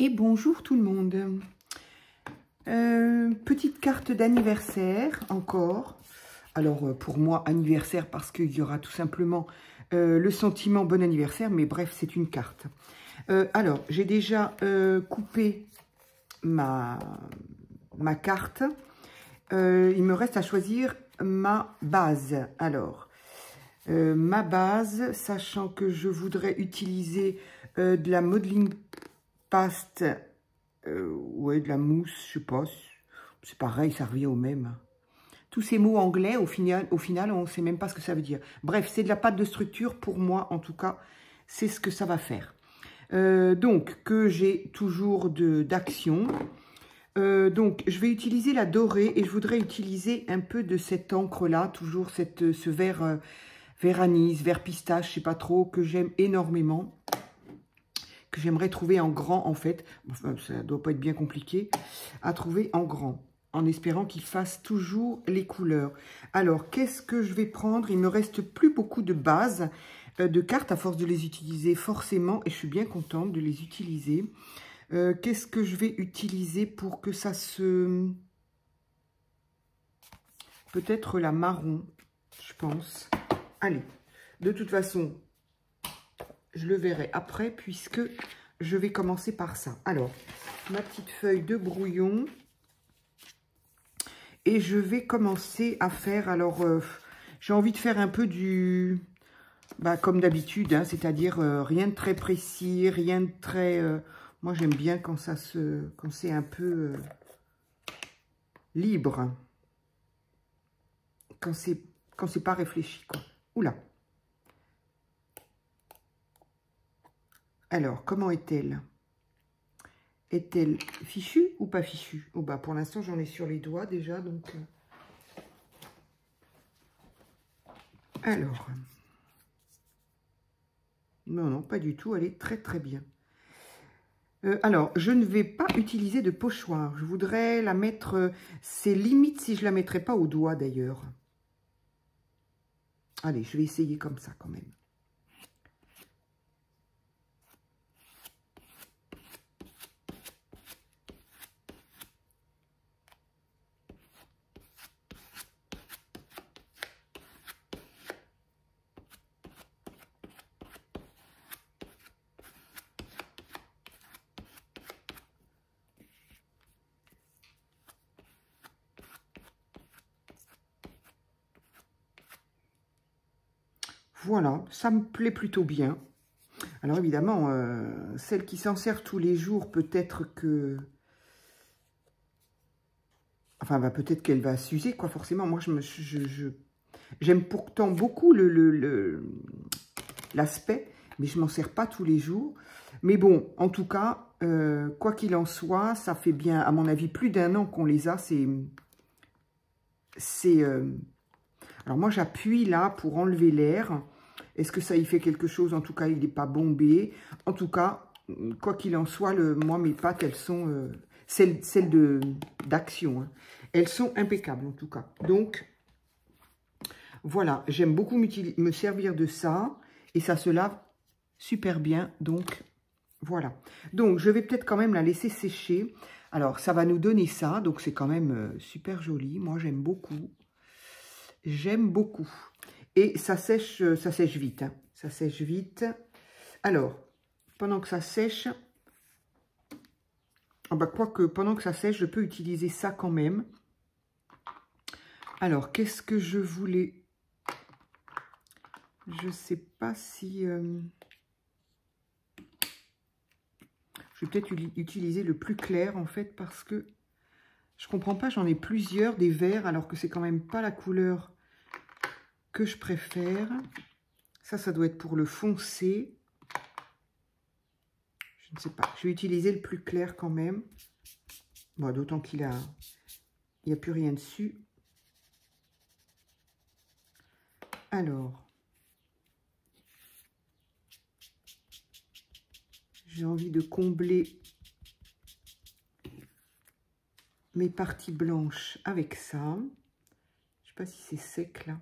Et bonjour tout le monde. Petite carte d'anniversaire encore. Alors pour moi anniversaire parce qu'il y aura tout simplement le sentiment bon anniversaire. Mais bref, c'est une carte. Alors j'ai déjà coupé ma carte. Il me reste à choisir ma base. Alors ma base, sachant que je voudrais utiliser de la modeling paste, ouais, de la mousse, je sais pas, c'est pareil, ça revient au même. Tous ces mots anglais, au final on ne sait même pas ce que ça veut dire. Bref, c'est de la pâte de structure, pour moi, en tout cas, c'est ce que ça va faire. Donc, que j'ai toujours d'action. Donc, je vais utiliser la dorée et je voudrais utiliser un peu de cette encre-là, toujours ce vert, vert anis, vert pistache, je sais pas trop, que j'aime énormément. Que j'aimerais trouver en grand en fait, enfin, ça ne doit pas être bien compliqué, à trouver en grand, en espérant qu'il fasse toujours les couleurs. Alors, qu'est-ce que je vais prendre? Il me reste plus beaucoup de bases, de cartes, à force de les utiliser forcément, et je suis bien contente de les utiliser. Qu'est-ce que je vais utiliser pour que ça se... Peut-être la marron, je pense. Allez, de toute façon... Je le verrai après puisque je vais commencer par ça. Alors, ma petite feuille de brouillon. Et je vais commencer à faire, alors, j'ai envie de faire un peu du, comme d'habitude, hein, c'est-à-dire rien de très précis, rien de très... moi, j'aime bien quand c'est un peu libre. Quand c'est pas réfléchi, quoi. Oula. Alors, comment est-elle? Est-elle fichue ou pas fichue? Oh bah pour l'instant, j'en ai sur les doigts déjà, donc... Alors... Non, non, pas du tout. Elle est très, très bien. Alors, je ne vais pas utiliser de pochoir. Je voudrais la mettre... c'est limite si je la mettrais pas au doigt, d'ailleurs. Allez, je vais essayer comme ça, quand même. Voilà, ça me plaît plutôt bien. Alors évidemment, celle qui s'en sert tous les jours, peut-être que... Enfin, bah, peut-être qu'elle va s'user, quoi, forcément. Moi, j'aime pourtant beaucoup l'aspect, mais je m'en sers pas tous les jours. Mais bon, en tout cas, quoi qu'il en soit, ça fait bien, à mon avis, plus d'1 an qu'on les a. Alors moi, j'appuie là pour enlever l'air. Est-ce que ça y fait quelque chose? En tout cas, il n'est pas bombé. En tout cas, quoi qu'il en soit, moi, mes pâtes, elles sont... celles d'action, hein. Elles sont impeccables, en tout cas. Donc, voilà. J'aime beaucoup me servir de ça. Et ça se lave super bien. Donc, voilà. Donc, je vais peut-être quand même la laisser sécher. Alors, ça va nous donner ça. Donc, c'est quand même super joli. Moi, j'aime beaucoup. J'aime beaucoup. Et ça sèche vite. Hein. Ça sèche vite. Alors, pendant que ça sèche, quoique pendant que ça sèche, je peux utiliser ça quand même. Alors, qu'est-ce que je voulais? Je ne sais pas si... je vais peut-être utiliser le plus clair, en fait, parce que je ne comprends pas. J'en ai plusieurs, des verts, alors que c'est quand même pas la couleur que je préfère. Ça doit être pour le foncé. Je ne sais pas. Je vais utiliser le plus clair quand même. Bon, d'autant qu'il n'y a plus rien dessus. Alors, j'ai envie de combler mes parties blanches avec ça. Je ne sais pas si c'est sec là.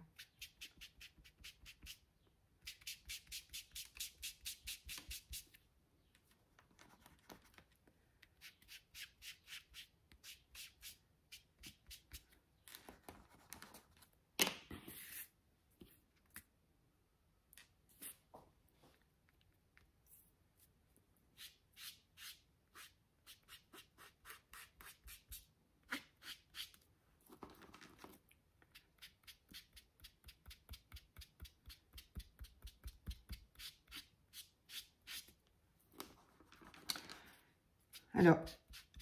Alors,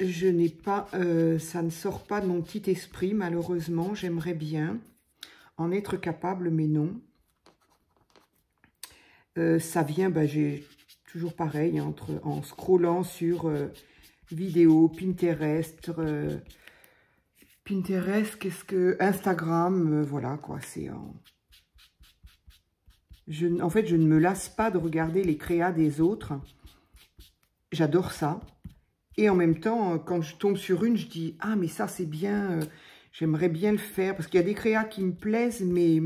je n'ai pas, ça ne sort pas de mon petit esprit, malheureusement. J'aimerais bien en être capable, mais non. Ça vient, bah, j'ai toujours pareil, hein, en scrollant sur vidéos, Pinterest, qu'est-ce que... Instagram, voilà, quoi, c'est... En fait, je ne me lasse pas de regarder les créas des autres. J'adore ça. Et en même temps, quand je tombe sur une, je dis « Ah, mais ça, c'est bien, j'aimerais bien le faire. » Parce qu'il y a des créas qui me plaisent, mais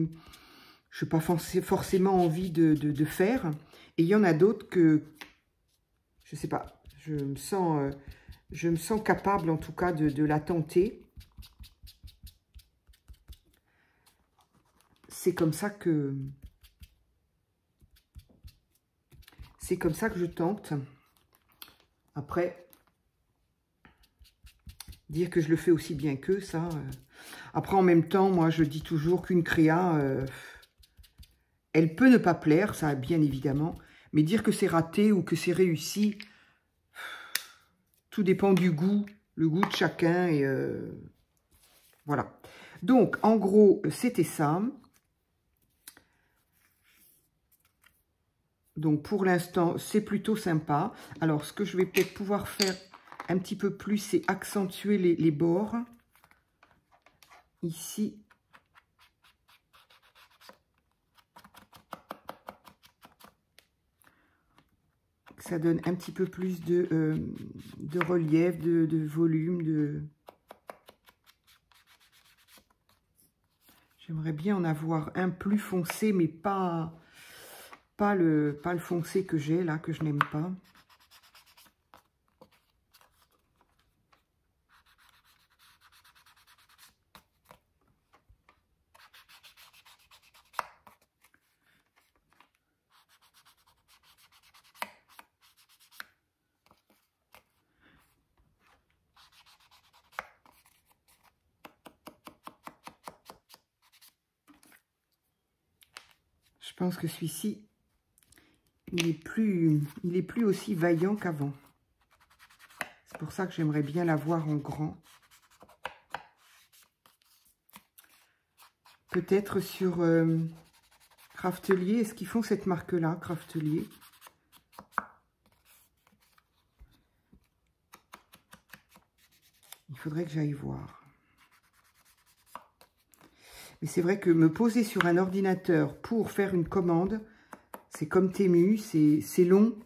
je n'ai pas forcément envie de faire. Et il y en a d'autres que, je ne sais pas, je me sens capable, en tout cas, de la tenter. C'est comme ça que... C'est comme ça que je tente. Après, dire que je le fais aussi bien qu'eux, ça... Après, en même temps, moi, je dis toujours qu'une créa, elle peut ne pas plaire, ça, bien évidemment. Mais dire que c'est raté ou que c'est réussi, tout dépend du goût, le goût de chacun. Et voilà. Donc, en gros, c'était ça. Donc, pour l'instant, c'est plutôt sympa. Alors, ce que je vais peut-être pouvoir faire un petit peu plus, c'est accentuer les bords. Ici. Ça donne un petit peu plus de relief, de volume. J'aimerais bien en avoir un plus foncé, mais pas le foncé que j'ai là, que je n'aime pas. Je pense que celui-ci, il est plus aussi vaillant qu'avant. C'est pour ça que j'aimerais bien l'avoir en grand. Peut-être sur Craftelier. Est-ce qu'ils font cette marque-là, Craftelier? Il faudrait que j'aille voir. Mais c'est vrai que me poser sur un ordinateur pour faire une commande, c'est comme Temu, c'est long.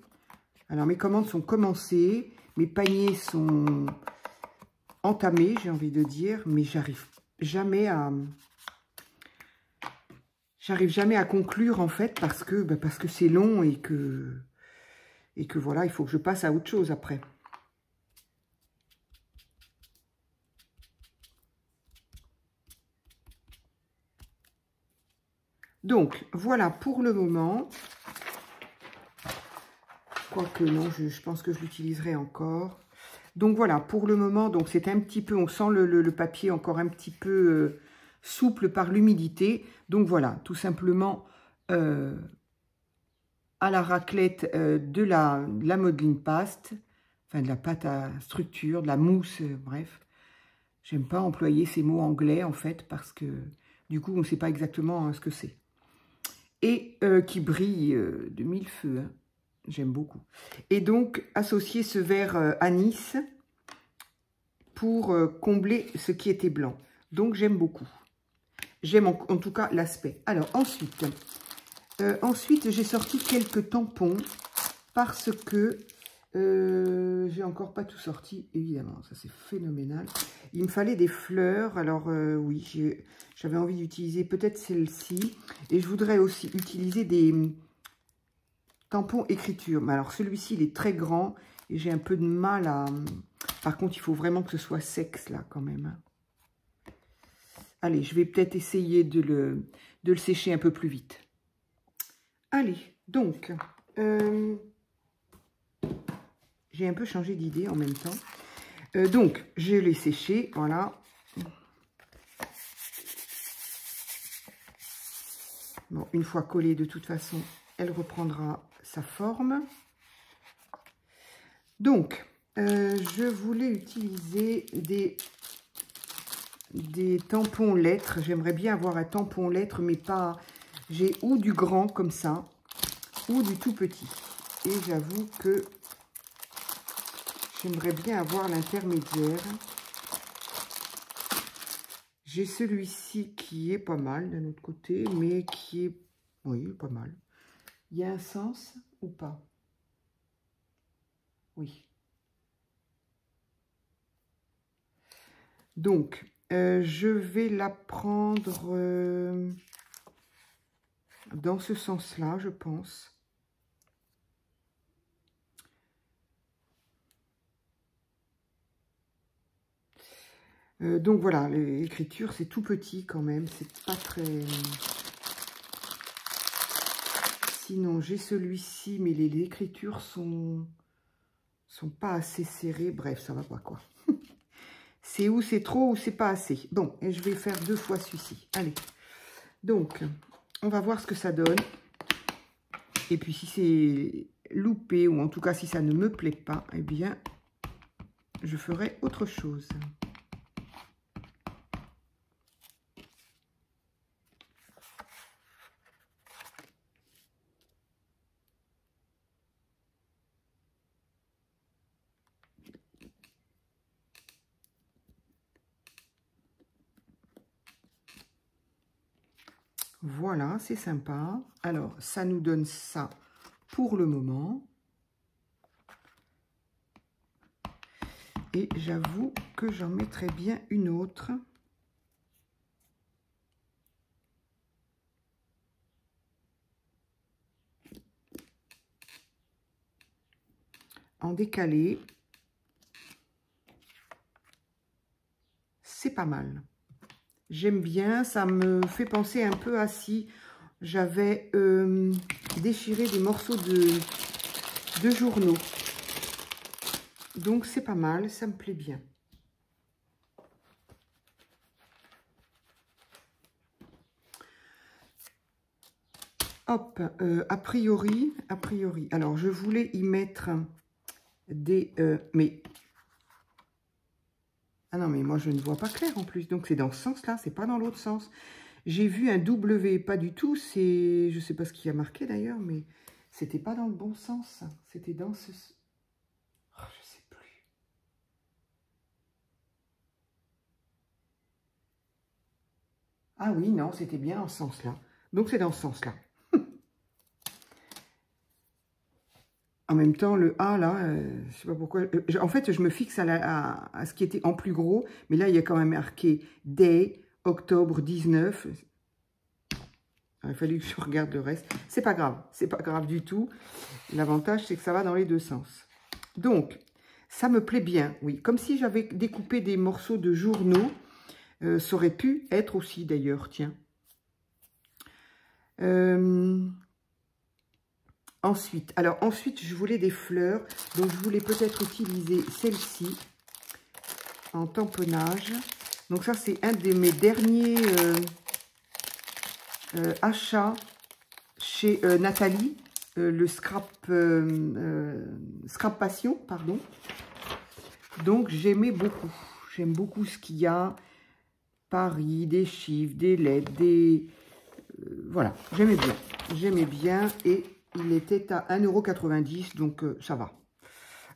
Alors, mes commandes sont commencées, mes paniers sont entamés, j'ai envie de dire, mais j'arrive jamais à conclure, en fait, parce que c'est long et que voilà, il faut que je passe à autre chose après. Donc, voilà pour le moment. Quoique non, je pense que je l'utiliserai encore. Donc voilà, pour le moment, donc c'est un petit peu, on sent le papier encore un petit peu souple par l'humidité. Donc voilà, tout simplement à la raclette de la modeling paste, enfin de la pâte à structure, de la mousse, bref. J'aime pas employer ces mots anglais en fait, parce que du coup on ne sait pas exactement ce que c'est. Et qui brille de mille feux, hein. J'aime beaucoup. Et donc, associer ce vert anis pour combler ce qui était blanc. Donc, j'aime beaucoup. J'aime en tout cas l'aspect. Alors, ensuite, j'ai sorti quelques tampons parce que j'ai encore pas tout sorti, évidemment. Ça, c'est phénoménal. Il me fallait des fleurs. Alors, oui, j'avais envie d'utiliser peut-être celle-ci. Et je voudrais aussi utiliser des... tampon écriture. Mais alors, celui-ci, il est très grand et j'ai un peu de mal à... Par contre, il faut vraiment que ce soit sexe, là, quand même. Allez, je vais peut-être essayer de le sécher un peu plus vite. Allez, donc, j'ai un peu changé d'idée en même temps. Donc, je l'ai séché, voilà. Bon, une fois collée, de toute façon, elle reprendra sa forme. Donc, Je voulais utiliser des tampons lettres. J'aimerais bien avoir un tampon lettres, mais pas... J'ai ou du grand comme ça, ou du tout petit. Et j'avoue que j'aimerais bien avoir l'intermédiaire. J'ai celui-ci qui est pas mal d'un autre côté, mais qui est... Oui, pas mal. Il y a un sens ou pas? Oui. Donc, je vais la prendre dans ce sens-là, je pense. Donc voilà, l'écriture, c'est tout petit quand même. C'est pas très... Sinon, j'ai celui-ci, mais les écritures sont pas assez serrées. Bref, ça va pas quoi. C'est où c'est trop ou c'est pas assez. Bon, et je vais faire 2 fois celui-ci. Allez. Donc, on va voir ce que ça donne. Et puis, si c'est loupé, ou en tout cas, si ça ne me plaît pas, eh bien, je ferai autre chose. Voilà, c'est sympa. Alors, ça nous donne ça pour le moment. Et j'avoue que j'en mettrais bien une autre. En décalé. C'est pas mal. J'aime bien, ça me fait penser un peu à si j'avais déchiré des morceaux de journaux. Donc c'est pas mal, ça me plaît bien. Hop, a priori, alors je voulais y mettre des... mais... Ah non, mais moi je ne vois pas clair en plus, donc c'est dans ce sens-là, c'est pas dans l'autre sens. J'ai vu un W, pas du tout, c'est... Je sais pas ce qu'il y a marqué d'ailleurs, mais c'était pas dans le bon sens, c'était dans ce... Oh, je sais plus. Ah oui, non, c'était bien dans ce sens-là. Donc c'est dans ce sens-là. En même temps, le A, là, je sais pas pourquoi. En fait, je me fixe à ce qui était en plus gros. Mais là, il y a quand même marqué Day, octobre 19. Il a fallu que je regarde le reste. C'est pas grave. C'est pas grave du tout. L'avantage, c'est que ça va dans les deux sens. Donc, ça me plaît bien, oui. Comme si j'avais découpé des morceaux de journaux. Ça aurait pu être aussi, d'ailleurs, tiens. Ensuite, je voulais des fleurs, donc je voulais peut-être utiliser celle-ci en tamponnage. Donc ça, c'est un de mes derniers achats chez Nathalie, le Scrap Passion, pardon. Donc j'aimais beaucoup. J'aime beaucoup ce qu'il y a. Paris, des chiffres, des lettres, des... voilà, j'aimais bien. J'aimais bien et... il était à 1,90 €, donc ça va.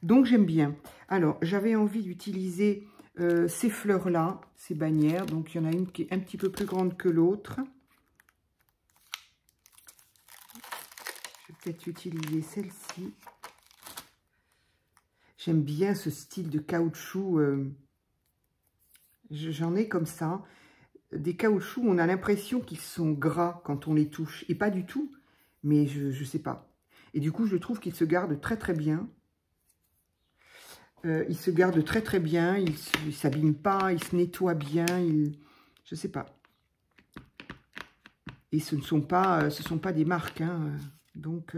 Donc, j'aime bien. Alors, j'avais envie d'utiliser ces fleurs-là, ces bannières. Donc, il y en a une qui est un petit peu plus grande que l'autre. Je vais peut-être utiliser celle-ci. J'aime bien ce style de caoutchouc. J'en ai comme ça. Des caoutchoucs, on a l'impression qu'ils sont gras quand on les touche. Et pas du tout. Mais je sais pas. Et du coup, je trouve qu'il se garde très très bien. Il se garde très très bien. Il ne s'abîme pas. Il se nettoie bien. Je sais pas. Et ce ne sont pas des marques. Hein. Donc,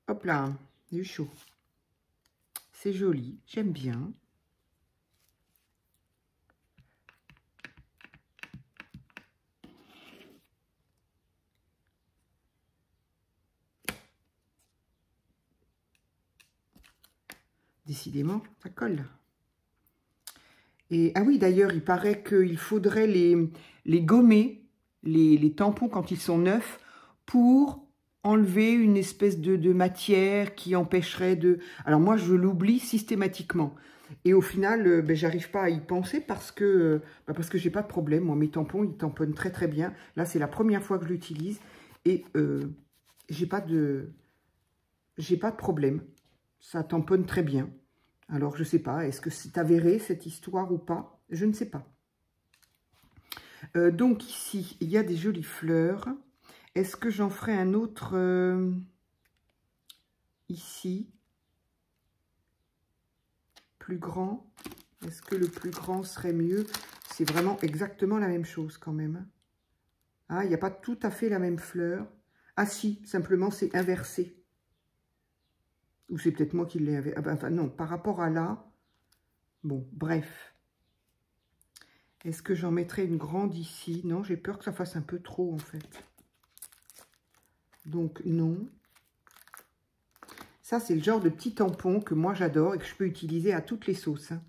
hop là, du chaud. C'est joli. J'aime bien. Décidément, ça colle. Et, ah oui, d'ailleurs, il paraît qu'il faudrait les gommer, les tampons, quand ils sont neufs, pour enlever une espèce de matière qui empêcherait de... Alors moi, je l'oublie systématiquement. Et au final, ben, j'arrive pas à y penser parce que j'ai pas de problème. Moi, mes tampons, ils tamponnent très très bien. Là, c'est la première fois que je l'utilise et j'ai pas de problème. Ça tamponne très bien. Alors, je sais pas, est-ce que c'est avéré cette histoire ou pas? Je ne sais pas. Donc ici, il y a des jolies fleurs. Est-ce que j'en ferai un autre ici? Plus grand? Est-ce que le plus grand serait mieux? C'est vraiment exactement la même chose quand même. Ah, il n'y a pas tout à fait la même fleur. Ah si, simplement c'est inversé. Ou c'est peut-être moi qui l'ai inversé. Ah, ben, enfin non, par rapport à là. Bon, bref. Est-ce que j'en mettrai une grande ici? Non, j'ai peur que ça fasse un peu trop en fait. Donc non. Ça, c'est le genre de petit tampon que moi j'adore et que je peux utiliser à toutes les sauces. Hein.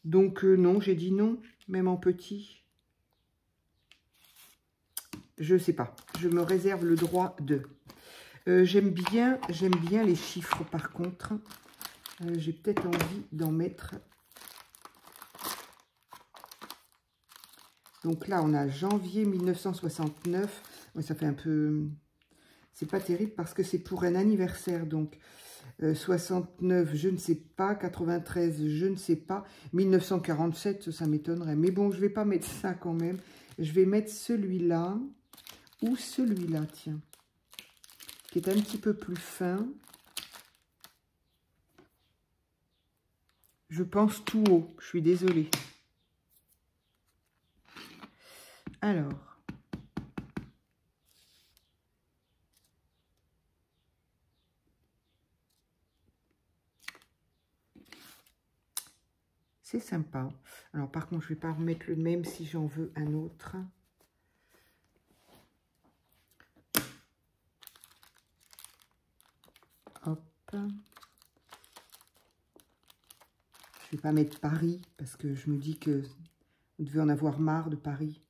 Donc non, j'ai dit non, même en petit. Je sais pas, je me réserve le droit de. J'aime bien les chiffres par contre. J'ai peut-être envie d'en mettre. Donc là, on a janvier 1969. Ouais, ça fait un peu... C'est pas terrible parce que c'est pour un anniversaire. Donc 69, je ne sais pas. 93, je ne sais pas. 1947, ça m'étonnerait. Mais bon, je vais pas mettre ça quand même. Je vais mettre celui-là. Ou celui-là, tiens. Qui est un petit peu plus fin. Je pense tout haut. Je suis désolée. Alors. C'est sympa. Alors, par contre, je ne vais pas remettre le même si j'en veux un autre. Hop. Je ne vais pas mettre Paris parce que je me dis que vous devez en avoir marre de Paris.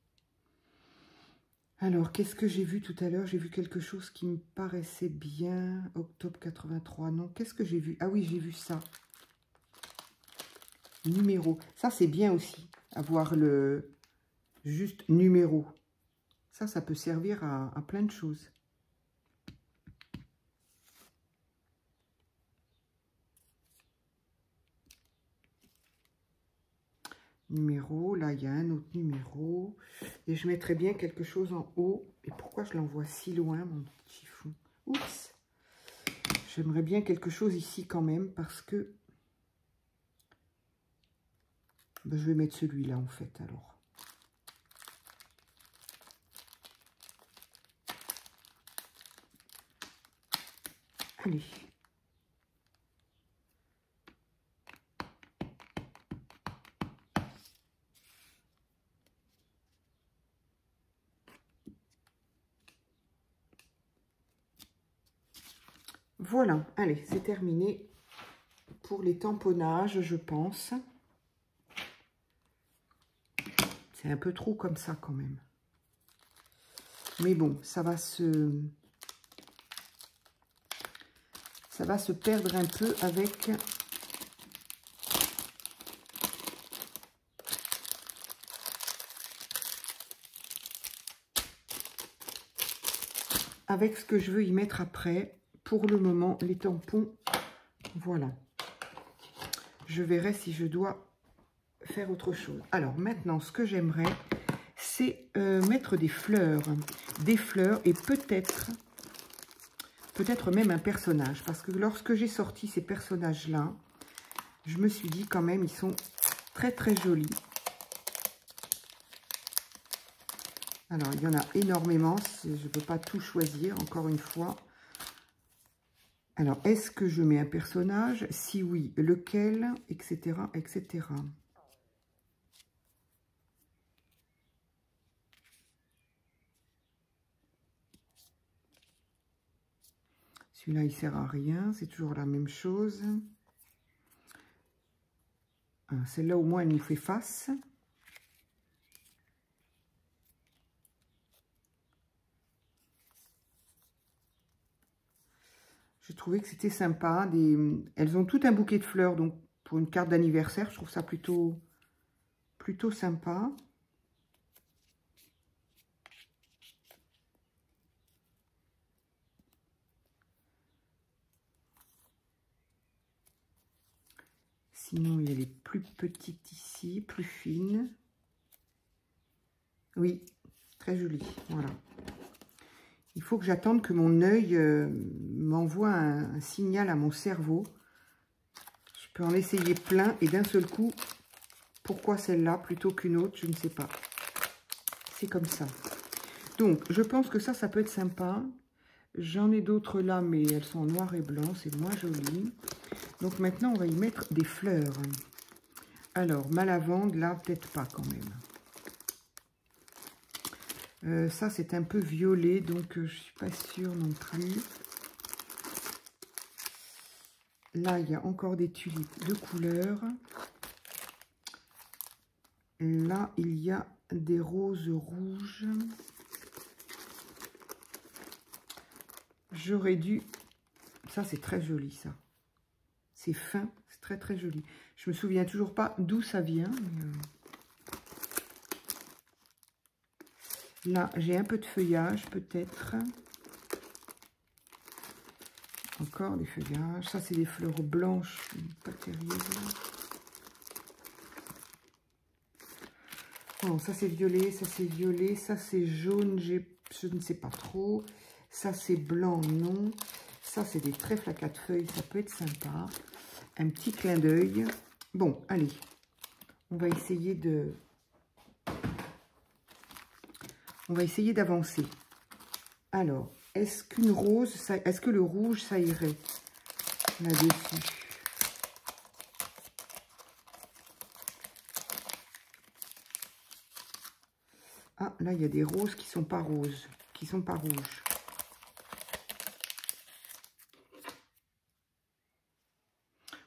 Alors, qu'est-ce que j'ai vu tout à l'heure? J'ai vu quelque chose qui me paraissait bien. Octobre 83, non. Qu'est-ce que j'ai vu? Ah oui, j'ai vu ça. Numéro. Ça, c'est bien aussi, avoir le juste numéro. Ça peut servir à plein de choses. Numéro, là, il y a un autre numéro. Et je mettrais bien quelque chose en haut. Et pourquoi je l'envoie si loin, mon petit fou? Oups! J'aimerais bien quelque chose ici quand même, parce que... Ben, je vais mettre celui-là, en fait, alors. Allez. Voilà, allez, c'est terminé pour les tamponnages, je pense. C'est un peu trop comme ça, quand même. Mais bon, ça va se perdre un peu avec... avec ce que je veux y mettre après. Pour le moment, les tampons, voilà. Je verrai si je dois faire autre chose. Alors maintenant, ce que j'aimerais, c'est mettre des fleurs. Des fleurs et peut-être même un personnage. Parce que lorsque j'ai sorti ces personnages-là, je me suis dit quand même, ils sont très très jolis. Alors, il y en a énormément. Je ne peux pas tout choisir, encore une fois. Alors, est-ce que je mets un personnage? Si oui, lequel? Etc. etc. Celui-là, il sert à rien. C'est toujours la même chose. Celle-là, au moins, elle nous fait face. Je trouvais que c'était sympa. Elles ont tout un bouquet de fleurs, donc pour une carte d'anniversaire, je trouve ça plutôt sympa. Sinon, il y a les plus petites ici, plus fines. Oui, très jolies, voilà. Il faut que j'attende que mon œil m'envoie un signal à mon cerveau. Je peux en essayer plein et d'un seul coup, pourquoi celle-là plutôt qu'une autre, je ne sais pas. C'est comme ça. Donc, je pense que ça peut être sympa. J'en ai d'autres là, mais elles sont en noir et blanc, c'est moins joli. Donc maintenant, on va y mettre des fleurs. Alors, ma lavande, là, peut-être pas quand même. Ça, c'est un peu violet, donc je suis pas sûre non plus. Là, il y a encore des tulipes de couleur. Là, il y a des roses rouges. J'aurais dû... Ça, c'est très joli, ça. C'est fin, c'est très, très joli. Je me souviens toujours pas d'où ça vient. Mais là, j'ai un peu de feuillage, peut-être. Encore des feuillages. Ça, c'est des fleurs blanches, pas terribles. Oh, ça, c'est violet, ça, c'est violet. Ça, c'est jaune, je ne sais pas trop. Ça, c'est blanc, non. Ça, c'est des trèfles à 4 feuilles. Ça peut être sympa. Un petit clin d'œil. Bon, allez. On va essayer de... On va essayer d'avancer. Alors, est-ce qu'une rose, est-ce que le rouge, ça irait là-dessus? Ah, là, il y a des roses qui sont pas roses, qui sont pas rouges.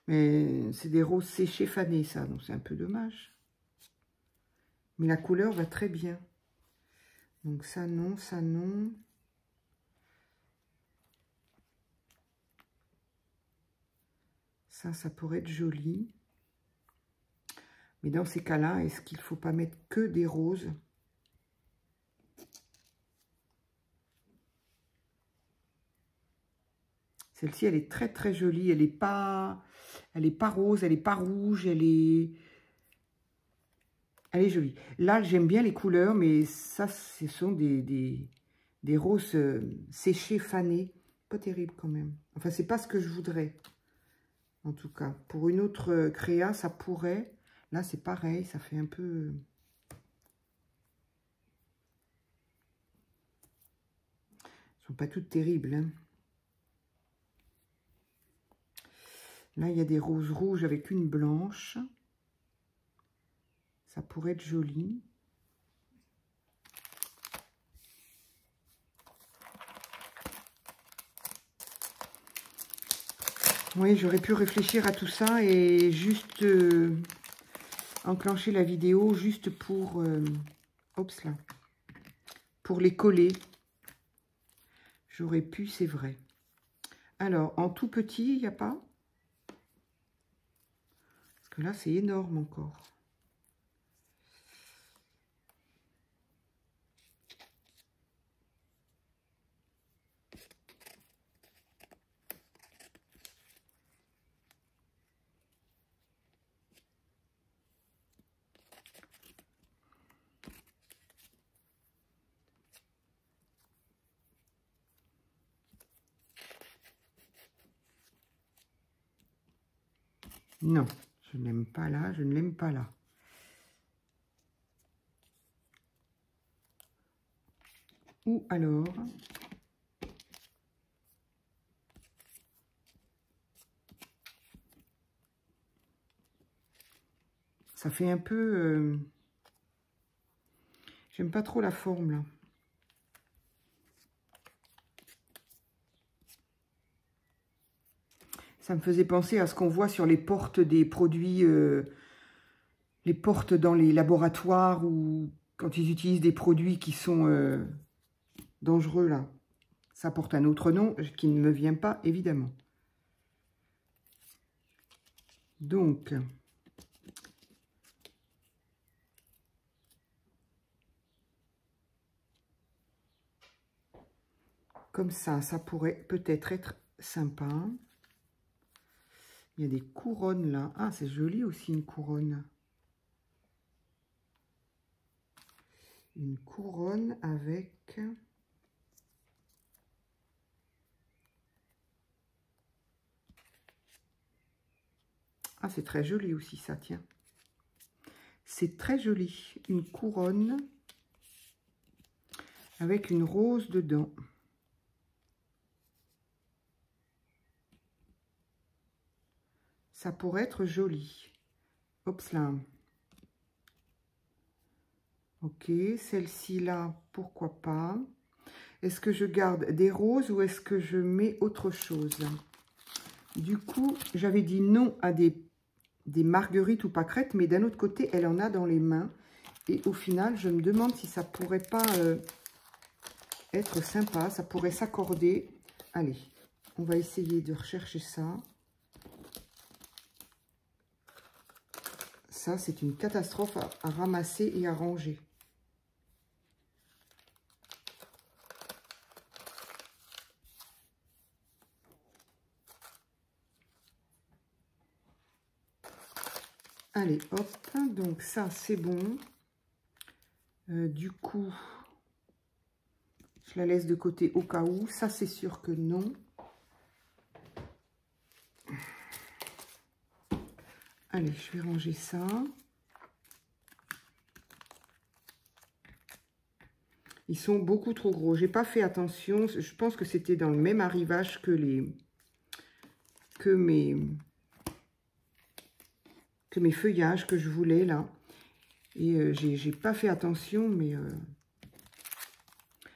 Mais c'est des roses séchées fanées, ça, donc c'est un peu dommage. Mais la couleur va très bien. Donc ça, non, ça, non. Ça pourrait être joli. Mais dans ces cas-là, est-ce qu'il ne faut pas mettre que des roses? Celle-ci, elle est très, très jolie. Elle n'est pas rose, elle n'est pas rouge, elle est jolie. Là, j'aime bien les couleurs, mais ça, ce sont des roses séchées, fanées. Pas terrible quand même. Enfin, c'est pas ce que je voudrais. En tout cas, pour une autre créa, ça pourrait. Là, c'est pareil, ça fait un peu... Elles sont pas toutes terribles, hein. Là, il y a des roses rouges avec une blanche. Ça pourrait être joli. Oui, j'aurais pu réfléchir à tout ça et juste enclencher la vidéo juste pour... Oups là. Pour les coller. J'aurais pu, c'est vrai. Alors, en tout petit, il n'y a pas? Parce que là, c'est énorme encore. Non, je n'aime pas là, je ne l'aime pas là. Ou alors... Ça fait un peu... J'aime pas trop la forme, là. Ça me faisait penser à ce qu'on voit sur les portes des produits les portent dans les laboratoires ou quand ils utilisent des produits qui sont dangereux, là. Ça porte un autre nom qui ne me vient pas, évidemment. Donc, comme ça pourrait peut-être être sympa. Il y a des couronnes là. Ah, c'est joli aussi une couronne. Une couronne avec... Ah, c'est très joli aussi ça, tiens. C'est très joli. Une couronne avec une rose dedans. Ça pourrait être joli. Hop là. Ok, celle-ci là, pourquoi pas. Est-ce que je garde des roses ou est-ce que je mets autre chose? Du coup, j'avais dit non à des marguerites ou pâquerettes, mais d'un autre côté, elle en a dans les mains. Et au final, je me demande si ça pourrait pas être sympa, ça pourrait s'accorder. Allez, on va essayer de rechercher ça. Ça, c'est une catastrophe à ramasser et à ranger. Allez, hop, donc ça, c'est bon. Du coup, je la laisse de côté au cas où. Ça, c'est sûr que non. Allez, je vais ranger ça. Ils sont beaucoup trop gros. J'ai pas fait attention. Je pense que c'était dans le même arrivage que mes feuillages que je voulais là. Et j'ai pas fait attention, mais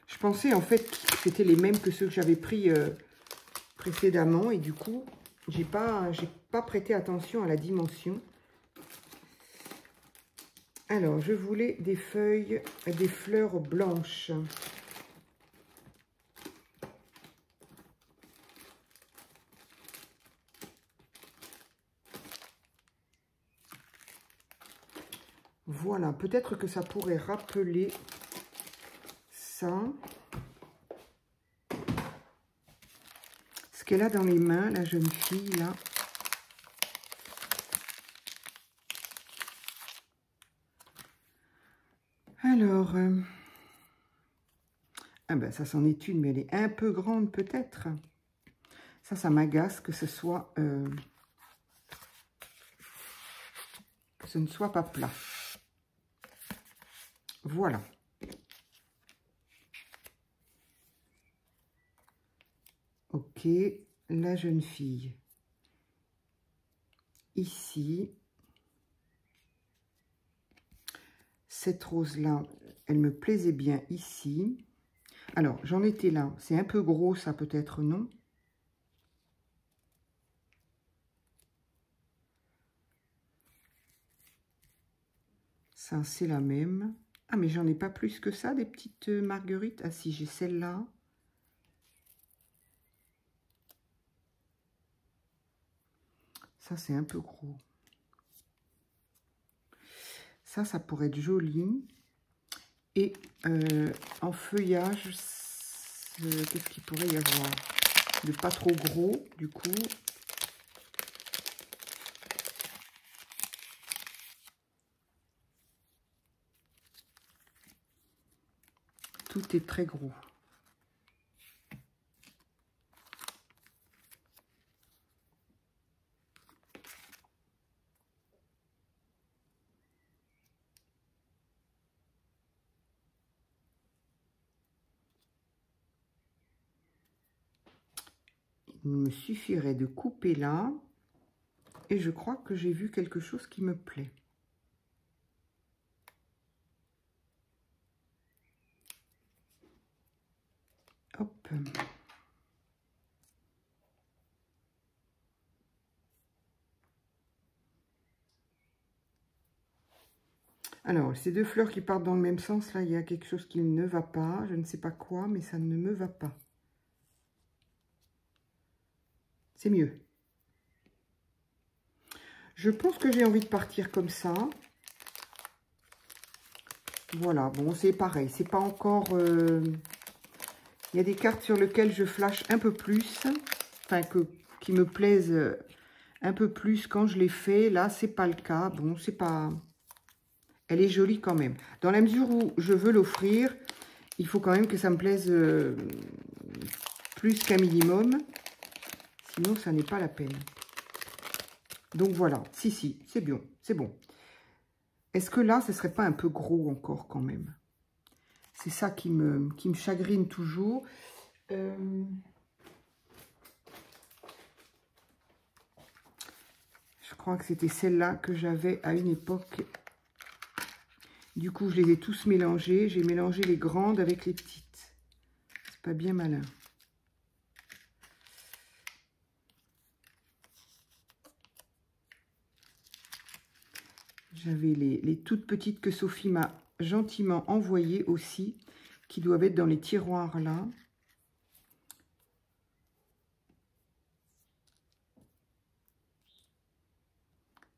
je pensais en fait que c'était les mêmes que ceux que j'avais pris précédemment. Et du coup, j'ai pas prêté attention à la dimension. Alors, je voulais des feuilles, des fleurs blanches. Voilà, peut-être que ça pourrait rappeler ça. Ce qu'elle a dans les mains, la jeune fille, là. Alors, ah ben ça c'en est une, mais elle est un peu grande peut-être. Ça m'agace que ce soit, que ce ne soit pas plat. Voilà. Ok, la jeune fille. Ici. Cette rose-là, elle me plaisait bien ici. Alors, j'en étais là. C'est un peu gros, ça peut-être, non? Ça, c'est la même. Ah, mais j'en ai pas plus que ça, des petites marguerites. Ah si, j'ai celle-là. Ça, c'est un peu gros. Ça pourrait être joli. Et en feuillage, qu'est-ce qu'il pourrait y avoir? De pas trop gros, du coup. Tout est très gros. Il me suffirait de couper là. Et je crois que j'ai vu quelque chose qui me plaît. Hop. Alors, ces deux fleurs qui partent dans le même sens, là, il y a quelque chose qui ne va pas. Je ne sais pas quoi, mais ça ne me va pas. C'est mieux. Je pense que j'ai envie de partir comme ça. Voilà, bon, c'est pareil. C'est pas encore... Il y a des cartes sur lesquelles je flash un peu plus. Enfin, qui me plaisent un peu plus quand je les fais. Là, c'est pas le cas. Bon, c'est pas... Elle est jolie quand même. Dans la mesure où je veux l'offrir, il faut quand même que ça me plaise plus qu'un minimum. Sinon, ça n'est pas la peine. Donc voilà. Si, c'est bien. C'est bon. Est-ce que là, ce serait pas un peu gros encore quand même? C'est ça qui me chagrine toujours. Je crois que c'était celle-là que j'avais à une époque. Du coup, je les ai tous mélangés. J'ai mélangé les grandes avec les petites. C'est pas bien malin. J'avais les toutes petites que Sophie m'a gentiment envoyées aussi, qui doivent être dans les tiroirs là.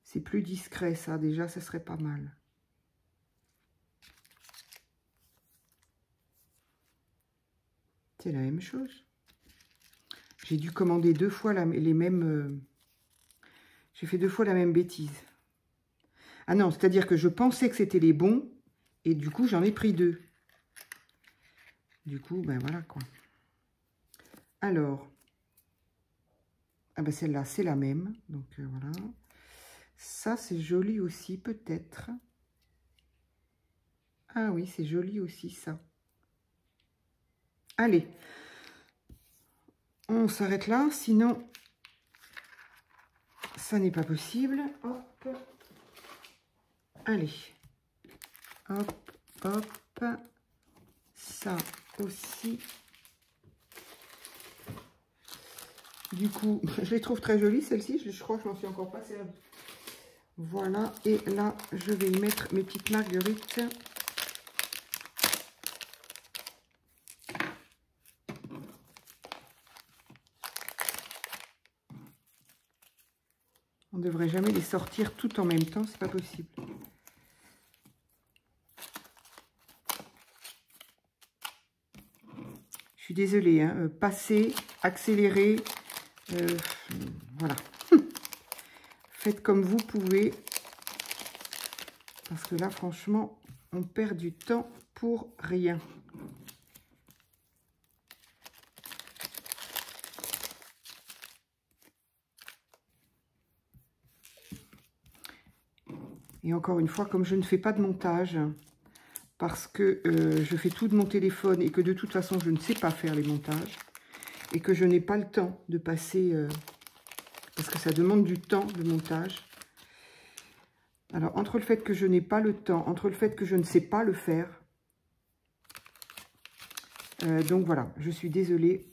C'est plus discret ça, déjà, ça serait pas mal. C'est la même chose. J'ai dû commander deux fois les mêmes... J'ai fait deux fois la même bêtise. Ah non, c'est-à-dire que je pensais que c'était les bons, et du coup, j'en ai pris deux. Du coup, ben voilà quoi. Alors, ah ben celle-là, c'est la même. Donc voilà. Ça, c'est joli aussi, peut-être. Ah oui, c'est joli aussi, ça. Allez. On s'arrête là, sinon, ça n'est pas possible. Hop. Allez. Hop, hop. Ça aussi. Du coup, je les trouve très jolies, celles-ci. Je crois que je m'en suis encore pas servie. Voilà. Et là, je vais y mettre mes petites marguerites. On ne devrait jamais les sortir tout en même temps, c'est pas possible. Je suis désolée, hein, passer, accélérer, voilà. Faites comme vous pouvez. Parce que là, franchement, on perd du temps pour rien. Et encore une fois, comme je ne fais pas de montage, parce que je fais tout de mon téléphone et que de toute façon, je ne sais pas faire les montages, et que je n'ai pas le temps de passer, parce que ça demande du temps de montage. Alors, entre le fait que je n'ai pas le temps, entre le fait que je ne sais pas le faire, donc voilà, je suis désolée.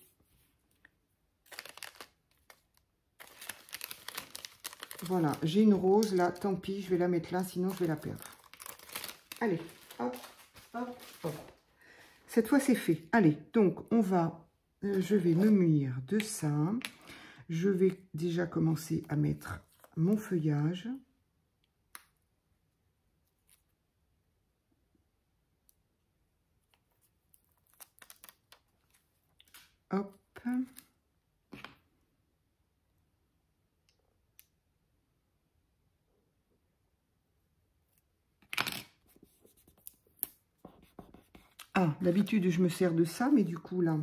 Voilà, j'ai une rose là, tant pis, je vais la mettre là, sinon je vais la perdre. Allez, hop, hop, hop. Cette fois, c'est fait. Allez, donc on va, je vais me munir de ça. Je vais déjà commencer à mettre mon feuillage. Hop. Ah, d'habitude, je me sers de ça, mais du coup, là...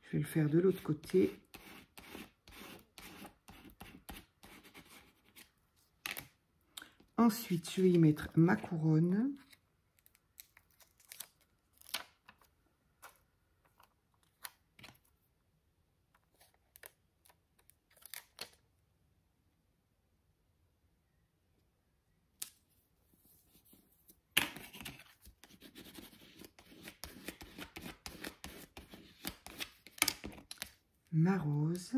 Je vais le faire de l'autre côté. Ensuite, je vais y mettre ma couronne. ma rose.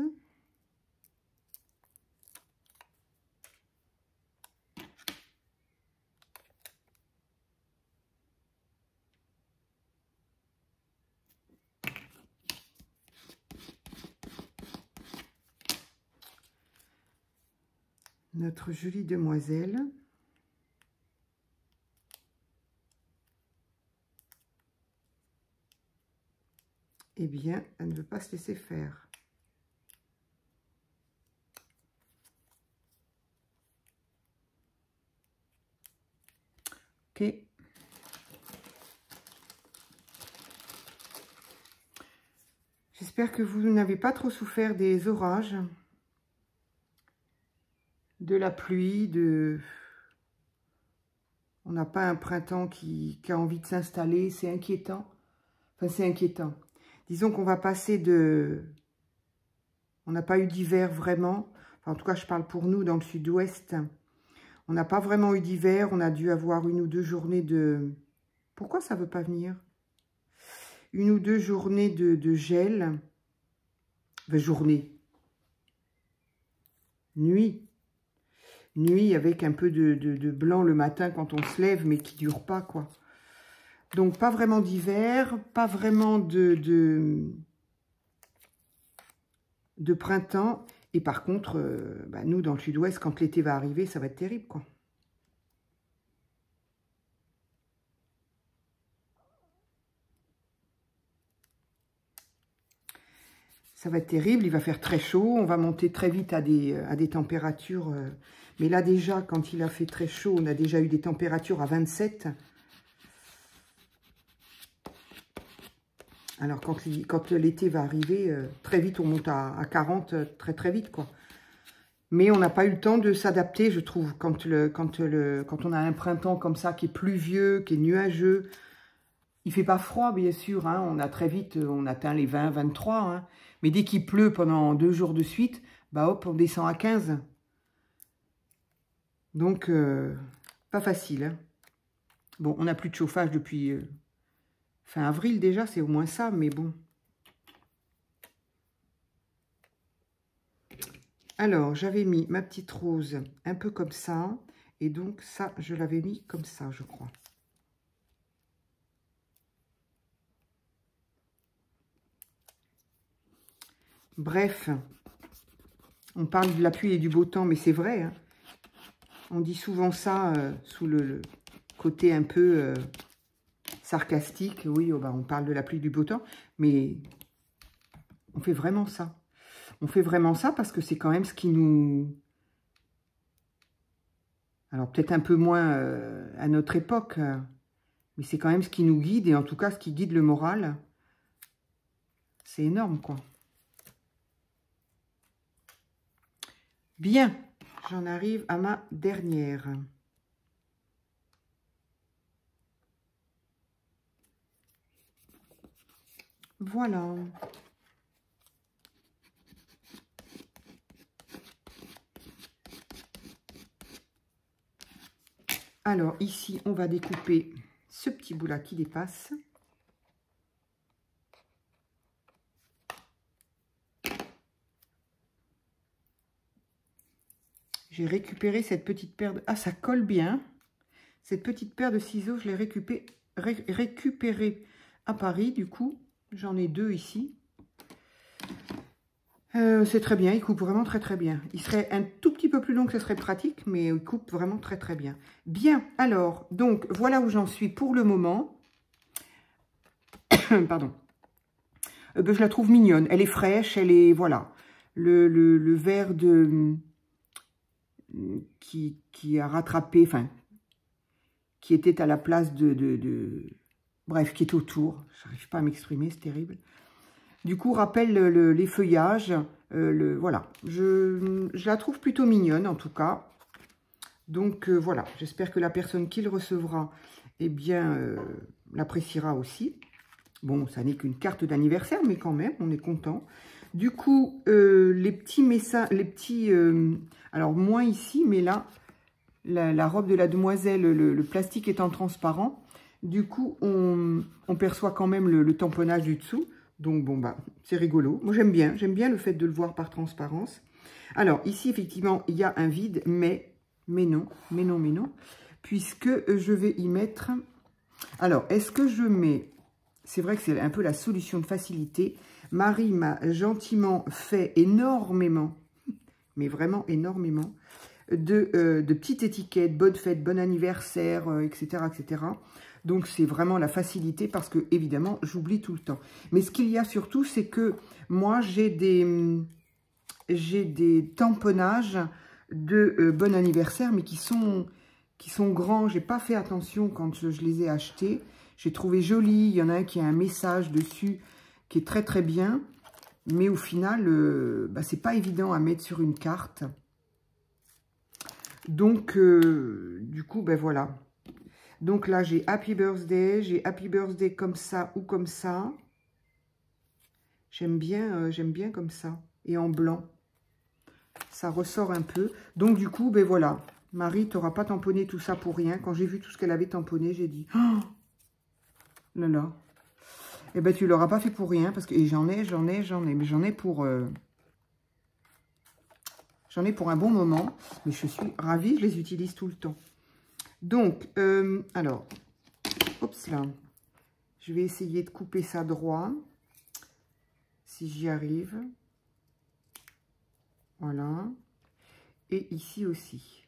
Notre jolie demoiselle. Eh bien, elle ne veut pas se laisser faire. Ok. J'espère que vous n'avez pas trop souffert des orages, de la pluie, On n'a pas un printemps qui a envie de s'installer, c'est inquiétant. Enfin, c'est inquiétant. Disons qu'on va passer On n'a pas eu d'hiver vraiment. Enfin, en tout cas, je parle pour nous dans le sud-ouest. On n'a pas vraiment eu d'hiver. On a dû avoir 1 ou 2 journées de... Pourquoi ça ne veut pas venir? 1 ou 2 journées de gel. Enfin, journée. Nuit. Nuit avec un peu de blanc le matin quand on se lève, mais qui ne dure pas, quoi. Donc, pas vraiment d'hiver, pas vraiment de printemps. Et par contre, nous, dans le sud-ouest, quand l'été va arriver, ça va être terrible, quoi. Ça va être terrible, il va faire très chaud, on va monter très vite à des températures. Mais là, déjà, quand il a fait très chaud, on a déjà eu des températures à 27. Alors, quand l'été va arriver, très vite, on monte à 40, très vite, quoi. Mais on n'a pas eu le temps de s'adapter, je trouve, quand on a un printemps comme ça, qui est pluvieux, qui est nuageux. Il fait pas froid, bien sûr, hein, on a très vite, on atteint les 20, 23, hein, mais dès qu'il pleut pendant 2 jours de suite, bah hop, on descend à 15. Donc, pas facile, hein. Bon, on n'a plus de chauffage depuis... fin avril déjà, c'est au moins ça, mais bon. Alors, j'avais mis ma petite rose un peu comme ça. Et donc, ça, je l'avais mis comme ça, je crois. Bref, on parle de la pluie et du beau temps, mais c'est vrai, hein. On dit souvent ça sous le côté un peu... sarcastique, oui, oh bah, on parle de la pluie du beau temps, mais on fait vraiment ça. On fait vraiment ça parce que c'est quand même ce qui nous... Alors peut-être un peu moins à notre époque, mais c'est quand même ce qui nous guide, et en tout cas ce qui guide le moral. C'est énorme, quoi. Bien, j'en arrive à ma dernière. Voilà. Alors, ici, on va découper ce petit bout-là qui dépasse. J'ai récupéré cette petite paire de... Ah, ça colle bien. Cette petite paire de ciseaux, je l'ai récupérée à Paris, du coup. J'en ai 2 ici. C'est très bien, il coupe vraiment très très bien. Il serait un tout petit peu plus long que ce serait pratique, mais il coupe vraiment très très bien. Bien, alors, donc, voilà où j'en suis pour le moment. Pardon. Je la trouve mignonne, elle est fraîche, elle est, voilà. Le vert qui a rattrapé, enfin, qui était à la place bref, qui est autour. Je n'arrive pas à m'exprimer, c'est terrible. Du coup, rappelle les feuillages. Voilà, je la trouve plutôt mignonne, en tout cas. Donc, voilà, j'espère que la personne qui le recevra, eh bien, l'appréciera aussi. Bon, ça n'est qu'une carte d'anniversaire, mais quand même, on est content. Du coup, les petits messages, alors, moins ici, mais là, la robe de la demoiselle, le plastique étant transparent, du coup, on perçoit quand même le tamponnage du dessous. Donc, bon, bah, c'est rigolo. Moi, j'aime bien le fait de le voir par transparence. Alors, ici, effectivement, il y a un vide, mais non, puisque je vais y mettre... Alors, est-ce que je mets... C'est vrai que c'est un peu la solution de facilité. Marie m'a gentiment fait énormément, mais vraiment énormément, de petites étiquettes, bonne fête, bon anniversaire, etc., etc. Donc, c'est vraiment la facilité parce que, évidemment, j'oublie tout le temps. Mais ce qu'il y a surtout, c'est que moi, j'ai des tamponnages de bon anniversaire, mais qui sont grands. J'ai pas fait attention quand je les ai achetés. J'ai trouvé joli. Il y en a un qui a un message dessus qui est très, très bien. Mais au final, bah, c'est pas évident à mettre sur une carte. Donc, du coup, ben voilà. Donc là, j'ai Happy Birthday comme ça ou comme ça. J'aime bien comme ça. Et en blanc. Ça ressort un peu. Donc, du coup, ben voilà. Marie, tu n'auras pas tamponné tout ça pour rien. Quand j'ai vu tout ce qu'elle avait tamponné, j'ai dit... Oh là là. Eh ben, tu l'auras pas fait pour rien. Parce que j'en ai. Mais j'en ai pour... J'en ai pour un bon moment, mais je suis ravie, je les utilise tout le temps. Donc, alors, oups là, je vais essayer de couper ça droit, si j'y arrive. Voilà. Et ici aussi.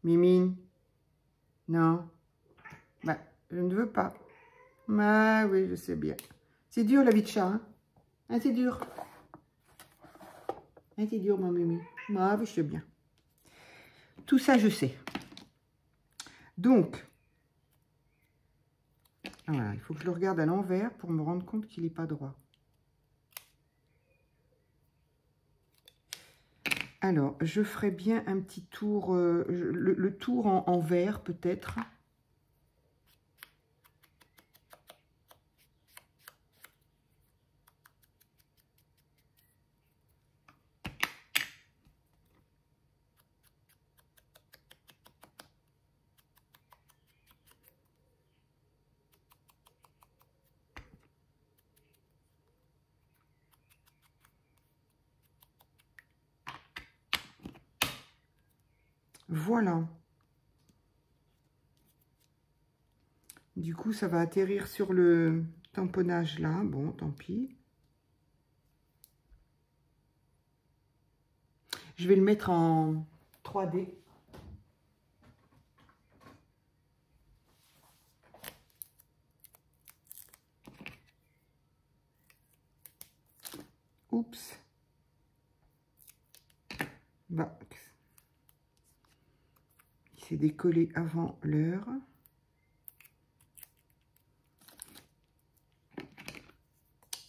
Mimine, non, bah, je ne veux pas. Ah oui, je sais bien. C'est dur la vie de chat, hein, ah, c'est dur. C'est dur, ma Mimi. Ah, oui, je sais bien. Tout ça, je sais. Donc, voilà, il faut que je le regarde à l'envers pour me rendre compte qu'il n'est pas droit. Alors, je ferai bien un petit tour, le tour en vert peut-être. Voilà. Du coup, ça va atterrir sur le tamponnage là. Bon, tant pis. Je vais le mettre en 3D. Oups. Bah, il s'est décollé avant l'heure.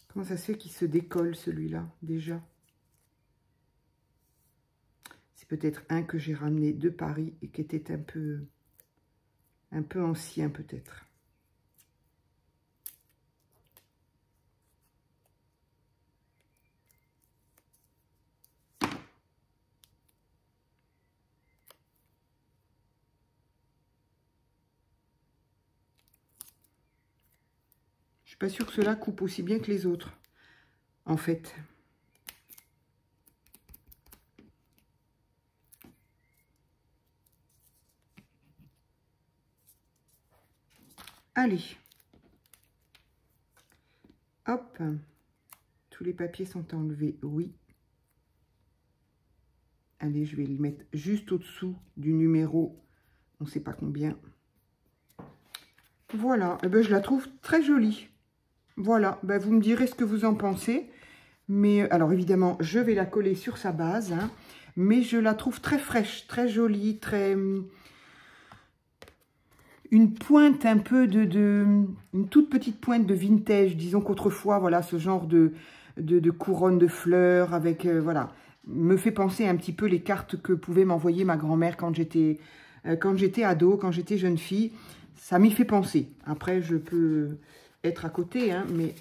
Comment ça se fait qu'il se décolle celui-là déjà? C'est peut-être un que j'ai ramené de Paris et qui était un peu ancien peut-être. Je suis pas sûre que cela coupe aussi bien que les autres, en fait. Allez. Hop. Tous les papiers sont enlevés, oui. Allez, je vais le mettre juste au-dessous du numéro, on ne sait pas combien. Voilà, eh ben, je la trouve très jolie. Voilà, ben, vous me direz ce que vous en pensez. Mais alors évidemment, je vais la coller sur sa base. Hein, mais je la trouve très fraîche, très jolie, très... Une pointe un peu une toute petite pointe de vintage. Disons qu'autrefois, voilà, ce genre de couronne de fleurs avec... voilà, me fait penser un petit peu les cartes que pouvait m'envoyer ma grand-mère quand j'étais ado, quand j'étais jeune fille. Ça m'y fait penser. Après, je peux être à côté, hein, mais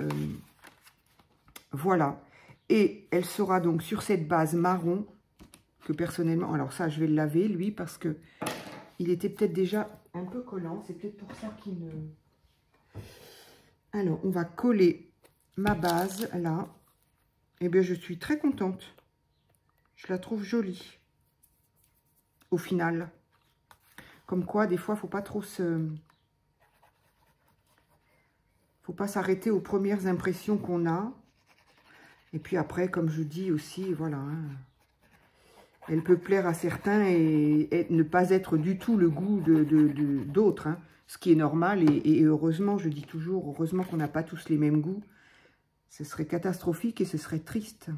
voilà. Et elle sera donc sur cette base marron que personnellement... Alors ça, je vais le laver, lui, parce que il était peut-être déjà un peu collant. C'est peut-être pour ça qu'il ne... Alors, on va coller ma base, là. Eh bien, je suis très contente. Je la trouve jolie. Au final. Comme quoi, des fois, il ne faut pas trop se... faut pas s'arrêter aux premières impressions qu'on a. Et puis après, comme je dis aussi, voilà. Hein, elle peut plaire à certains et ne pas être du tout le goût d'autres. Hein, ce qui est normal. Et heureusement, je dis toujours, heureusement qu'on n'a pas tous les mêmes goûts. Ce serait catastrophique et ce serait triste.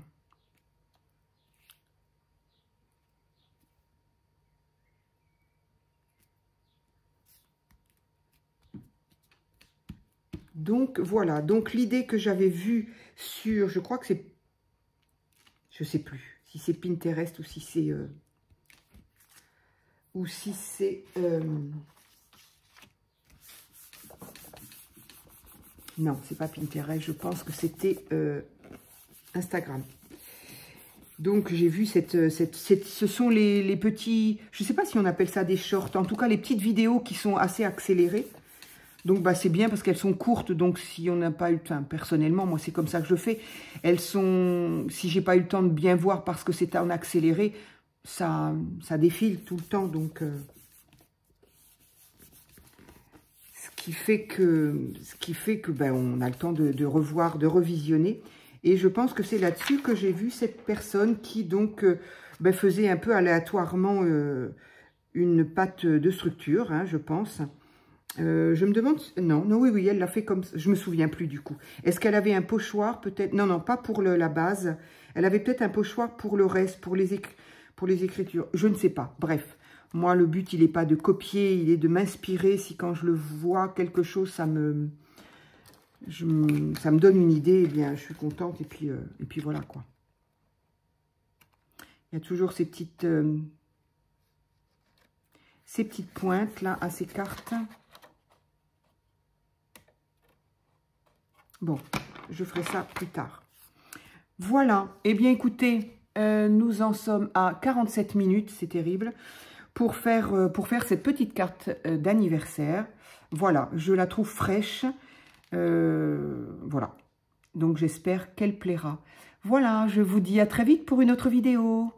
Donc, voilà. Donc, l'idée que j'avais vue sur... Je crois que c'est... Je sais plus si c'est Pinterest ou si c'est... Non, c'est pas Pinterest. Je pense que c'était Instagram. Donc, j'ai vu ce sont les petits... Je ne sais pas si on appelle ça des shorts. En tout cas, les petites vidéos qui sont assez accélérées. Donc, bah, c'est bien parce qu'elles sont courtes. Donc, si on n'a pas eu le temps, personnellement, moi, c'est comme ça que je fais. Elles sont... Si j'ai pas eu le temps de bien voir parce que c'est en accéléré, ça défile tout le temps. Donc, ce qui fait que ben, on a le temps de revoir, de revisionner. Et je pense que c'est là-dessus que j'ai vu cette personne qui, donc, ben, faisait un peu aléatoirement une pâte de structure, hein, je pense. Je me demande... Non, oui, elle l'a fait comme... Je me souviens plus du coup. Est-ce qu'elle avait un pochoir peut-être? Non, non, pas pour la base. Elle avait peut-être un pochoir pour le reste, pour les écritures. Je ne sais pas. Bref, moi, le but, il n'est pas de copier, il est de m'inspirer. Si quand je le vois, quelque chose, ça me donne une idée, eh bien, je suis contente. Et puis voilà, quoi. Il y a toujours ces petites pointes, là, à ces cartes. Bon, je ferai ça plus tard. Voilà. Eh bien, écoutez, nous en sommes à 47 minutes, c'est terrible, pour faire cette petite carte d'anniversaire. Voilà, je la trouve fraîche. Voilà. Donc, j'espère qu'elle plaira. Voilà, je vous dis à très vite pour une autre vidéo.